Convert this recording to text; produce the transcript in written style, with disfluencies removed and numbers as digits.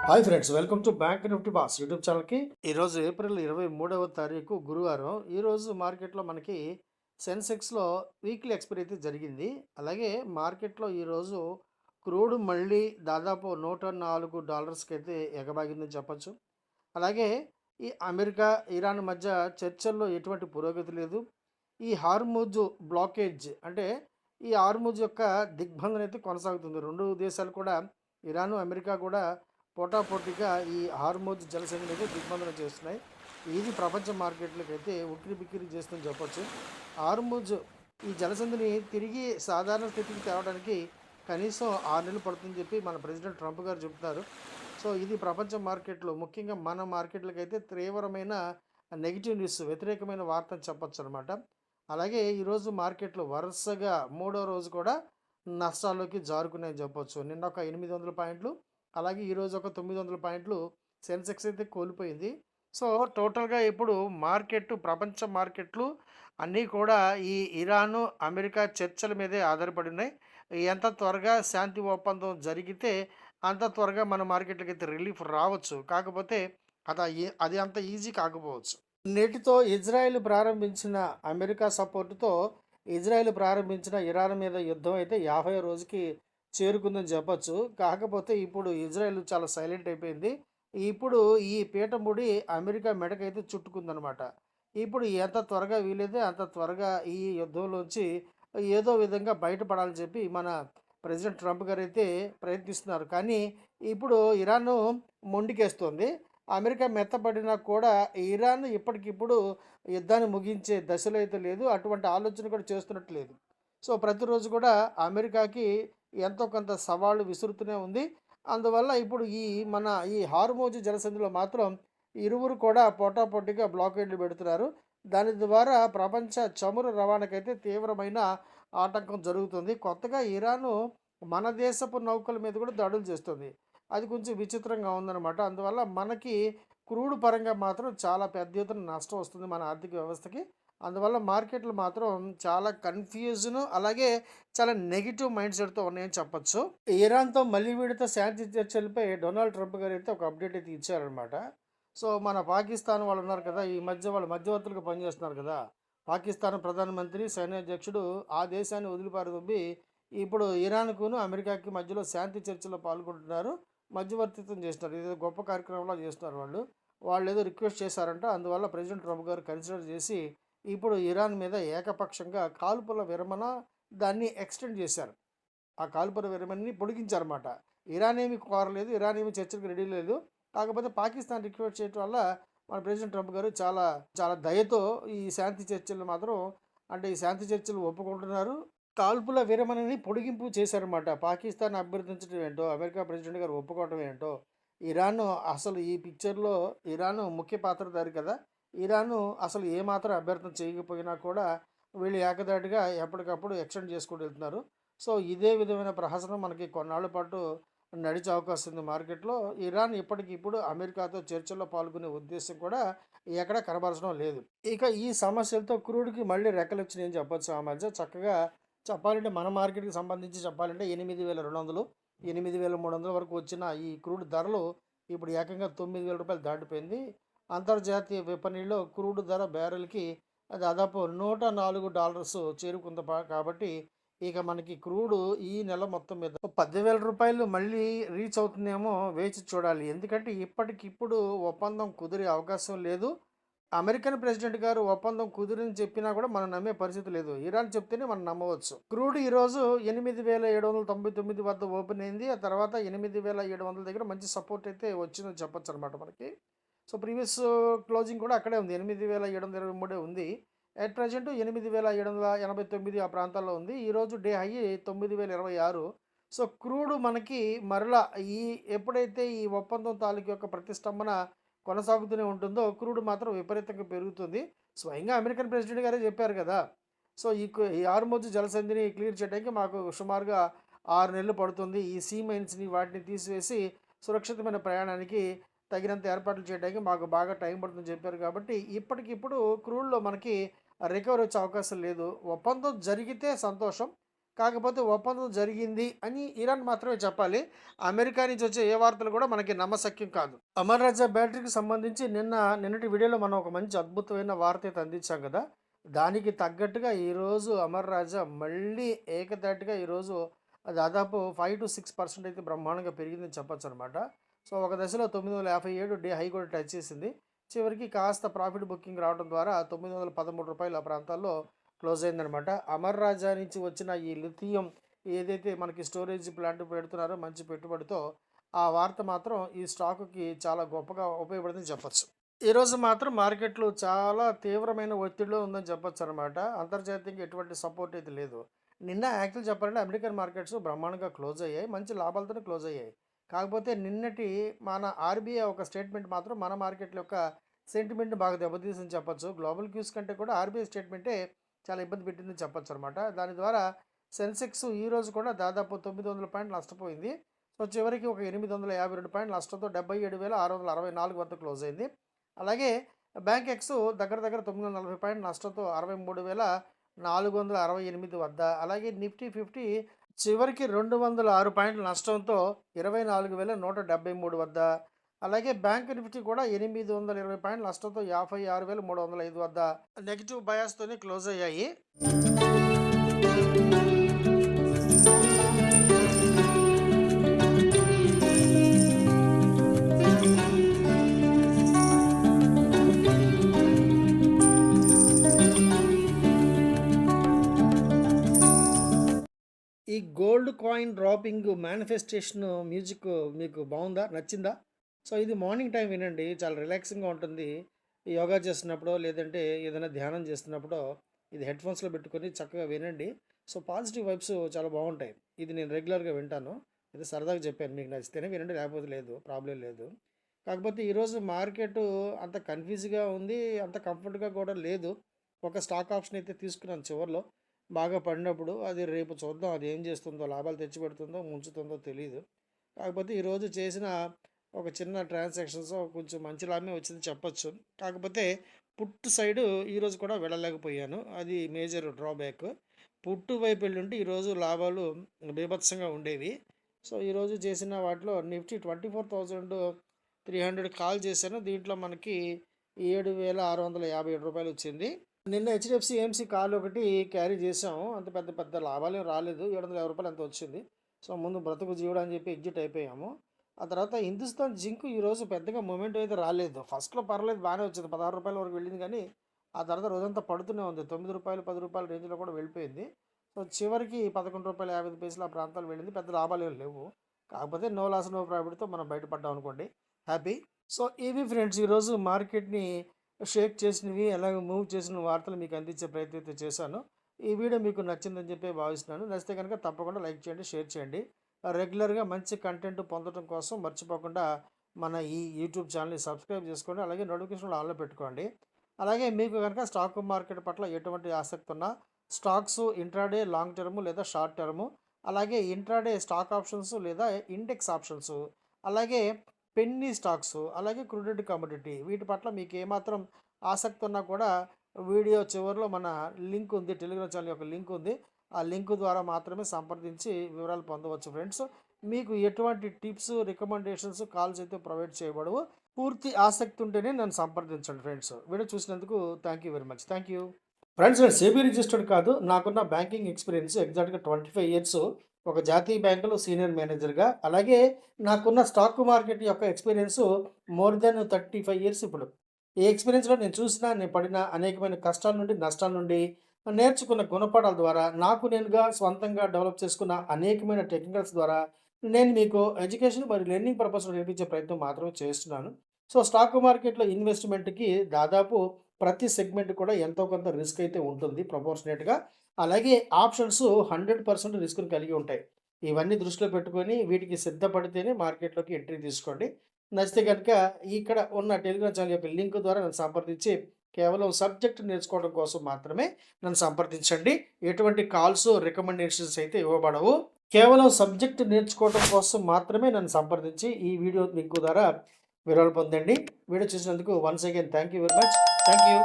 Hi friends, welcome to bank Nifty boss YouTube ఛానల్కి. ఈరోజు April 23వ తారీఖు గురువారం. ఈరోజు మార్కెట్లో మనకి సెన్సెక్స్లో వీక్లీ ఎక్స్పైరీ అయితే జరిగింది. అలాగే మార్కెట్లో ఈరోజు క్రూడ్ మళ్ళీ దాదాపు $104కి అయితే ఎగబాగిందని చెప్పచ్చు. అలాగే ఈ అమెరికా ఇరాన్ మధ్య చర్చల్లో ఎటువంటి పురోగతి లేదు. ఈ హార్ముజ్ బ్లాకేజ్ అంటే ఈ హార్ముజ్ యొక్క దిగ్బంధన అయితే కొనసాగుతుంది. రెండు దేశాలు కూడా, ఇరాను అమెరికా కూడా పోటాపోటీగా ఈ హార్మోజ్ జలసంధిని అయితే దిగ్బంధన చేస్తున్నాయి. ఇది ప్రపంచ మార్కెట్లకు అయితే ఉక్కిరి బిక్కిరి చేస్తుందని చెప్పొచ్చు. హార్మోజ్ ఈ జలసంధిని తిరిగి సాధారణ స్థితికి తేవడానికి కనీసం 6 నెలలు పడుతుందని చెప్పి మన ప్రెసిడెంట్ ట్రంప్ గారు చెబుతున్నారు. సో ఇది ప్రపంచ మార్కెట్లో, ముఖ్యంగా మన మార్కెట్లకు అయితే తీవ్రమైన నెగిటివ్ న్యూస్, వ్యతిరేకమైన వార్త అని చెప్పొచ్చు అనమాట. అలాగే ఈరోజు మార్కెట్లో వరుసగా మూడో రోజు కూడా నష్టాల్లోకి జారుకున్నాయని చెప్పొచ్చు. నిన్న ఒక 800 పాయింట్లు, అలాగే ఈరోజు ఒక 900 పాయింట్లు సెన్సెక్స్ అయితే కోల్పోయింది. సో టోటల్గా ఇప్పుడు ప్రపంచ మార్కెట్లు అన్నీ కూడా ఈ ఇరాను అమెరికా చర్చల మీదే ఆధారపడి ఉన్నాయి. ఎంత త్వరగా శాంతి ఒప్పందం జరిగితే అంత త్వరగా మన మార్కెట్లకి అయితే రిలీఫ్ రావచ్చు. కాకపోతే అది అంత ఈజీ కాకపోవచ్చు. నేటితో ఇజ్రాయెల్ ప్రారంభించిన అమెరికా సపోర్టుతో ఇజ్రాయెల్ ప్రారంభించిన ఇరాన్ మీద యుద్ధం అయితే 50వ రోజుకి చేరుకుందని చెప్పొచ్చు. కాకపోతే ఇప్పుడు ఇజ్రాయెల్ చాలా సైలెంట్ అయిపోయింది. ఇప్పుడు ఈ పీఠముడి అమెరికా మెడకైతే చుట్టుకుందనమాట. ఇప్పుడు ఎంత త్వరగా వీలైతే అంత త్వరగా ఈ యుద్ధంలోంచి ఏదో విధంగా బయటపడాలని చెప్పి మన ప్రెసిడెంట్ ట్రంప్ గారైతే ప్రయత్నిస్తున్నారు. కానీ ఇప్పుడు ఇరాన్ మొండికేస్తోంది. అమెరికా మెత్తబడినా కూడా ఇరాన్ ఇప్పటికిప్పుడు యుద్ధాన్ని ముగించే దశలో అయితే లేదు. అటువంటి ఆలోచన కూడా చేస్తున్నట్టు లేదు. సో ప్రతిరోజు కూడా అమెరికాకి ఎంతో కొంత సవాళ్ళు విసురుతూనే ఉంది. అందువల్ల ఇప్పుడు ఈ హార్మోజ్ జలసంధిలో మాత్రం ఇరువురు కూడా పోటాపోటీగా బ్లాకేడ్లు పెడుతున్నారు. దాని ద్వారా ప్రపంచ చమురు రవాణాకైతే తీవ్రమైన ఆటంకం జరుగుతుంది. కొత్తగా ఇరాను మన దేశపు నౌకల మీద కూడా దాడులు చేస్తుంది. అది కొంచెం విచిత్రంగా ఉందన్నమాట. అందువల్ల మనకి క్రూడ్ పరంగా మాత్రం చాలా పెద్ద ఎత్తున నష్టం వస్తుంది మన ఆర్థిక వ్యవస్థకి. అందువల్ల మార్కెట్లు మాత్రం చాలా కన్‌ఫ్యూజను, అలాగే చాలా నెగెటివ్ మైండ్ సెట్‌తో ఉన్నాయని చెప్పొచ్చు. ఇరాన్‌తో మళ్ళీ విడత శాంతి చర్చలపై డొనాల్డ్ ట్రంప్ గారైతే ఒక అప్డేట్ అయితే ఇచ్చారనమాట. సో మన పాకిస్తాన్ వాళ్ళు ఉన్నారు కదా! ఈ మధ్య వాళ్ళు మధ్యవర్తులుగా పనిచేస్తున్నారు కదా! పాకిస్తాన్ ప్రధానమంత్రి, సైన్యాధ్యక్షుడు ఆ దేశాన్ని వదిలిపారదొబ్బి ఇప్పుడు ఇరాన్‌కును, అమెరికాకి మధ్యలో శాంతి చర్చల్లో పాల్గొంటున్నారు. మధ్యవర్తిత్వం చేస్తున్నారు. ఇదేదో గొప్ప కార్యక్రమంలా చేస్తున్నారు వాళ్ళు. వాళ్ళేదో రిక్వెస్ట్ చేశారంట. అందువల్ల ప్రెసిడెంట్ ట్రంప్ గారు కన్సిడర్ చేసి ఇప్పుడు ఇరాన్ మీద ఏకపక్షంగా కాల్పుల విరమణ దాన్ని ఎక్స్టెండ్ చేశారు. ఆ కాల్పుల విరమణని పొడిగించారన్నమాట. ఇరాన్ ఏమి కోరలేదు, ఇరాన్ ఏమి చర్చలకు రెడీ లేదు. కాకపోతే పాకిస్తాన్ రిక్వెస్ట్ చేయడం వల్ల మన ప్రెసిడెంట్ ట్రంప్ గారు చాలా చాలా దయతో ఈ శాంతి చర్చలు మాత్రం, అంటే ఈ శాంతి చర్చలు ఒప్పుకుంటున్నారు. కాల్పుల విరమణని పొడిగింపు చేశారన్నమాట. పాకిస్తాన్ అభ్యర్థించడం ఏంటో, అమెరికా ప్రెసిడెంట్ గారు ఒప్పుకోవడం ఏంటో. ఇరాన్ అసలు ఈ పిక్చర్‌లో ఇరాన్ ముఖ్య పాత్రధారి కదా! ఇరాను అసలు ఏమాత్రం అభ్యర్థన చేయకపోయినా కూడా వీళ్ళు ఏకధాటిగా ఎప్పటికప్పుడు ఎక్స్టెండ్ చేసుకుంటూ వెళ్తున్నారు. సో ఇదే విధమైన ప్రహసనం మనకి కొన్నాళ్ళ పాటు నడిచే అవకాశం ఉంది మార్కెట్లో. ఇరాన్ ఇప్పటికిప్పుడు అమెరికాతో చర్చల్లో పాల్గొనే ఉద్దేశం కూడా ఎక్కడ కనబరచడం లేదు. ఇక ఈ సమస్యలతో క్రూడ్‌కి మళ్ళీ రెక్కలొచ్చినాయని చెప్పొచ్చు. ఆ మధ్య చక్కగా చెప్పాలంటే మన మార్కెట్‌కి సంబంధించి చెప్పాలంటే 8,200, 8,300 వరకు వచ్చిన ఈ క్రూడ్ ధరలు ఇప్పుడు ఏకంగా రూ. 9,000 దాటిపోయింది. అంతర్జాతీయ విపణిలో క్రూడ్ ధర బ్యారెల్‌కి దాదాపు $104 చేరుకుంది. కాబట్టి ఇక మనకి క్రూడు ఈ నెల మొత్తం మీద రూ. 10,000 మళ్ళీ రీచ్ అవుతుందేమో, వేచి చూడాలి. ఎందుకంటే ఇప్పటికిప్పుడు ఒప్పందం కుదిరే అవకాశం లేదు. అమెరికన్ ప్రెసిడెంట్ గారు ఒప్పందం కుదిరని చెప్పినా కూడా మనం నమ్మే పరిస్థితి లేదు. ఇరాన్ చెప్తేనే మనం నమ్మవచ్చు. క్రూడ్ ఈరోజు 8,799 వద్ద ఓపెన్ అయింది. ఆ తర్వాత 8,700 దగ్గర మంచి సపోర్ట్ అయితే వచ్చిందని చెప్పొచ్చు అనమాట మనకి. సో ప్రీవియస్ క్లోజింగ్ కూడా అక్కడే ఉంది, 8,723 ఉంది. అట్ ప్రజెంట్ 8,789 ఆ ప్రాంతాల్లో ఉంది. ఈరోజు డే హై 9,026. సో క్రూడ్ మనకి మరలా ఎప్పుడైతే ఈ ఒప్పందం తాలూకు యొక్క ప్రతిష్టంభన కొనసాగుతూనే ఉంటుందో క్రూడ్ మాత్రం విపరీతంగా పెరుగుతుంది. స్వయంగా అమెరికన్ ప్రెసిడెంట్ గారే చెప్పారు కదా! సో ఈ హార్మోజ్ జలసంధిని క్లియర్ చేయడానికి మాకు సుమారుగా 6 నెలలు పడుతుంది. ఈ సీ మైన్స్‌ని వాటిని తీసివేసి సురక్షితమైన ప్రయాణానికి తగినంత ఏర్పాట్లు చేయడానికి మాకు బాగా టైం పడుతుందని చెప్పారు. కాబట్టి ఇప్పటికిప్పుడు క్రూడ్‌లో మనకి రికవరీ వచ్చే అవకాశం లేదు. ఒప్పందం జరిగితే సంతోషం. కాకపోతే ఒప్పందం జరిగింది అని ఇరాన్ మాత్రమే చెప్పాలి. అమెరికా నుంచి వచ్చే ఏ వార్తలు కూడా మనకి నమ్మశక్యం కాదు. అమర్ రాజా బ్యాటరీకి సంబంధించి నిన్నటి వీడియోలో మనం ఒక మంచి అద్భుతమైన వార్త అయితే అందించాం కదా! దానికి తగ్గట్టుగా ఈరోజు అమర్ రాజా మళ్ళీ ఏకధాటిగా ఈరోజు దాదాపు 5-6% అయితే బ్రహ్మాండంగా పెరిగిందని చెప్పొచ్చనమాట. సో, ఒక దశలో 957 డే హై కూడా టచ్ చేసింది. చివరికి కాస్త ప్రాఫిట్ బుకింగ్ రావడం ద్వారా రూ. 913 ఆ ప్రాంతాల్లో క్లోజ్ అయిందనమాట. అమర్ రాజా నుంచి వచ్చిన ఈ లిథియం ఏదైతే మనకి స్టోరేజ్ ప్లాంట్ పెడుతున్నారో మంచి పెట్టుబడితో, ఆ వార్త మాత్రం ఈ స్టాకుకి చాలా గొప్పగా ఉపయోగపడుతుందని చెప్పొచ్చు. ఈరోజు మాత్రం మార్కెట్లు చాలా తీవ్రమైన ఒత్తిడిలో ఉందని చెప్పొచ్చు అనమాట. అంతర్జాతీయంగా ఎటువంటి సపోర్ట్ అయితే లేదు. నిన్న యాక్చువల్ చెప్పాలంటే అమెరికన్ మార్కెట్స్ బ్రహ్మాండంగా క్లోజ్ అయ్యాయి. మంచి లాభాలతోనే క్లోజ్ అయ్యాయి. కాకపోతే నిన్నటి మన ఆర్బీఐ ఒక స్టేట్మెంట్ మాత్రం మన మార్కెట్ల యొక్క సెంటిమెంట్‌ని బాగా దెబ్బతీసిందని చెప్పొచ్చు. గ్లోబల్ క్యూస్ కంటే కూడా ఆర్బీఐ స్టేట్మెంటే చాలా ఇబ్బంది పెట్టిందని చెప్పొచ్చు అనమాట. దాని ద్వారా సెన్సెక్స్ ఈరోజు కూడా దాదాపు 900 పాయింట్లు నష్టపోయింది. సో, చివరికి ఒక 852 పాయింట్ల నష్టంతో 77,664 వద్ద క్లోజ్ అయింది. అలాగే బ్యాంక్ ఎక్స్ దగ్గర దగ్గర 940 పాయింట్ల నష్టంతో 63,468 వద్ద, అలాగే నిఫ్టీ 50 చివరికి 206 పాయింట్ల నష్టంతో 24,173 వద్ద, అలాగే బ్యాంక్ నిఫ్టీ కూడా 820 పాయింట్ల నష్టంతో 56,305 వద్ద నెగిటివ్ బయాస్తోనే క్లోజ్ అయ్యాయి. ఈ gold coin dropping manifestation music మీకు బాగుందా? నచ్చిందా? సో, ఇది మార్నింగ్ టైం వినండి. చాలా రిలాక్సింగ్‌గా ఉంటుంది. యోగా చేస్తున్నప్పుడో, లేదంటే ఏదైనా ధ్యానం చేస్తున్నప్పుడో ఇది హెడ్‌ఫోన్స్‌లో పెట్టుకొని చక్కగా వినండి. సో, పాజిటివ్ వైబ్స్ చాలా బాగుంటాయి. ఇది నేను రెగ్యులర్‌గా వింటాను. ఇది సరదాగా చెప్పాను. మీకు నచ్చితేనే వినండి, లేకపోతే లేదు. ప్రాబ్లమ్ లేదు. కాకపోతే ఈరోజు మార్కెటు అంత కన్‌ఫ్యూజ్‌గా ఉంది. అంత కంఫర్ట్‌గా కూడా లేదు. ఒక స్టాక్ ఆప్షన్ అయితే తీసుకున్నాను చివర్లో. బాగా పడినప్పుడు. అది రేపు చూద్దాం అది ఏం చేస్తుందో, లాభాలు తెచ్చిపెడుతుందో, ముంచుతుందో తెలీదు. కాకపోతే ఈరోజు చేసిన ఒక చిన్న ట్రాన్సాక్షన్స్ కొంచెం మంచి లాభమే వచ్చిందని చెప్పొచ్చు. కాకపోతే పుట్ సైడు ఈరోజు కూడా వెళ్ళలేకపోయాను. అది మేజర్ డ్రాబ్యాక్. పుట్టు వైపు వెళ్ళుంటే ఈరోజు లాభాలు బీభత్సంగా ఉండేవి. సో, ఈరోజు చేసిన వాటిలో నిఫ్టీ 24,300 కాల్ చేశాను. దీంట్లో మనకి రూ. 7,657 వచ్చింది. నిన్న హెచ్డిఎఫ్సి ఏఎంసీ కాల్ ఒకటి క్యారీ చేసాము. అంత పెద్ద పెద్ద లాభాలేం రాలేదు. రూ. 750 ఎంతో వచ్చింది. సో, ముందు బ్రతుకు జీవుడు అని చెప్పి ఎగ్జిట్ అయిపోయాము. ఆ తర్వాత హిందుస్థాన్ జింక్ ఈరోజు పెద్దగా మూమెంట్ అయితే రాలేదు. ఫస్ట్‌లో పర్లేదు బాగానే వచ్చింది. రూ. 16 వరకు వెళ్ళింది కానీ, ఆ తర్వాత రోజంతా పడుతూనే ఉంది. రూ. 9, రూ. 10 రేంజ్‌లో కూడా వెళ్ళిపోయింది. సో, చివరికి రూ. 11.50 ఆ ప్రాంతాలు వెళ్ళింది. పెద్ద లాభాలేం లేవు. కాకపోతే నో లాస్ నో ప్రాఫిట్‌తో మనం బయటపడ్డాం అనుకోండి. హ్యాపీ. సో, ఇవి ఫ్రెండ్స్ ఈరోజు మార్కెట్‌ని షేక్ చేసినవి, అలాగే మూవ్ చేసిన వార్తలు మీకు అందించే ప్రయత్నం అయితే చేశాను. ఈ వీడియో మీకు నచ్చిందని చెప్పి భావిస్తున్నాను. నచ్చితే కనుక తప్పకుండా లైక్ చేయండి, షేర్ చేయండి. రెగ్యులర్‌గా మంచి కంటెంట్ పొందడం కోసం మర్చిపోకుండా మన ఈ యూట్యూబ్ ఛానల్‌ని సబ్స్క్రైబ్ చేసుకోండి. అలాగే నోటిఫికేషన్లు ఆన్‌లో పెట్టుకోండి. అలాగే మీకు కనుక స్టాక్ మార్కెట్ పట్ల ఎటువంటి ఆసక్తి ఉన్నా, స్టాక్స్ ఇంట్రాడే, లాంగ్ టర్మ్ లేదా షార్ట్ టర్మ్, అలాగే ఇంట్రాడే స్టాక్ ఆప్షన్స్ లేదా ఇండెక్స్ ఆప్షన్స్, అలాగే పెన్నీ స్టాక్స్, అలాగే క్రూడెడ్ కమోడిటీ వీటి పట్ల మీకు ఏమాత్రం ఆసక్తి ఉన్నా కూడా వీడియో చివరిలో మన లింక్ ఉంది. టెలిగ్రామ్ ఛానల్ యొక్క లింక్ ఉంది. ఆ లింక్ ద్వారా మాత్రమే సంప్రదించి వివరాలు పొందవచ్చు ఫ్రెండ్స్. మీకు ఎటువంటి టిప్స్, రికమెండేషన్స్, కాల్స్ అయితే ప్రొవైడ్ చేయబడవు. పూర్తి ఆసక్తి ఉంటేనే నన్ను సంప్రదించండి ఫ్రెండ్స్. వీడియో చూసినందుకు thank you very much. Thank you. Friends, నేను సెబీ రిజిస్టర్డ్ కాదు. నాకున్న బ్యాంకింగ్ ఎక్స్పీరియన్స్ ఎగ్జాక్ట్‌గా 25 ఇయర్స్ ఒక జాతీయ బ్యాంకులో సీనియర్ మేనేజర్‌గా, అలాగే నాకున్న స్టాక్ మార్కెట్ యొక్క ఎక్స్పీరియన్స్ మోర్ దెన్ 35 ఇయర్స్ ఇప్పుడు. ఈ ఎక్స్పీరియన్స్‌లో నేను చూసిన, నేను పడిన అనేకమైన కష్టాల నుండి, నష్టాల నుండి, నేర్చుకున్న గుణపాఠాల ద్వారా, నాకు నేనుగా స్వంతంగా డెవలప్ చేసుకున్న అనేకమైన టెక్నికల్స్ ద్వారా నేను మీకు ఎడ్యుకేషన్ మరియు లెర్నింగ్ పర్పస్‌లో నేర్పించే ప్రయత్నం మాత్రమే చేస్తున్నాను. సో, స్టాక్ మార్కెట్‌లో ఇన్వెస్ట్‌మెంట్‌కి దాదాపు ప్రతి సెగ్మెంట్ కూడా ఎంతో కొంత రిస్క్ అయితే ఉంటుంది ప్రపోర్షనేట్‌గా. అలాగే ఆప్షన్స్ 100% రిస్క్‌ని కలిగి ఉంటాయి. ఇవన్నీ దృష్టిలో పెట్టుకొని వీటికి సిద్ధపడితేనే మార్కెట్‌లోకి ఎంట్రీ తీసుకోండి. నచ్చితే గనుక ఇక్కడ ఉన్న టెలిగ్రామ్ ఛానల్ యొక్క లింక్ ద్వారా నన్ను సంప్రదించి కేవలం సబ్జెక్ట్ నేర్చుకోవడం కోసం మాత్రమే నన్ను సంప్రదించండి. ఎటువంటి కాల్స్, రికమెండేషన్స్ అయితే ఇవ్వబడవు. కేవలం సబ్జెక్ట్ నేర్చుకోవడం కోసం మాత్రమే నన్ను సంప్రదించి ఈ వీడియో లింక్ ద్వారా వివరాలు పొందండి. వీడియో చూసినందుకు once again thank you very much. Thank you.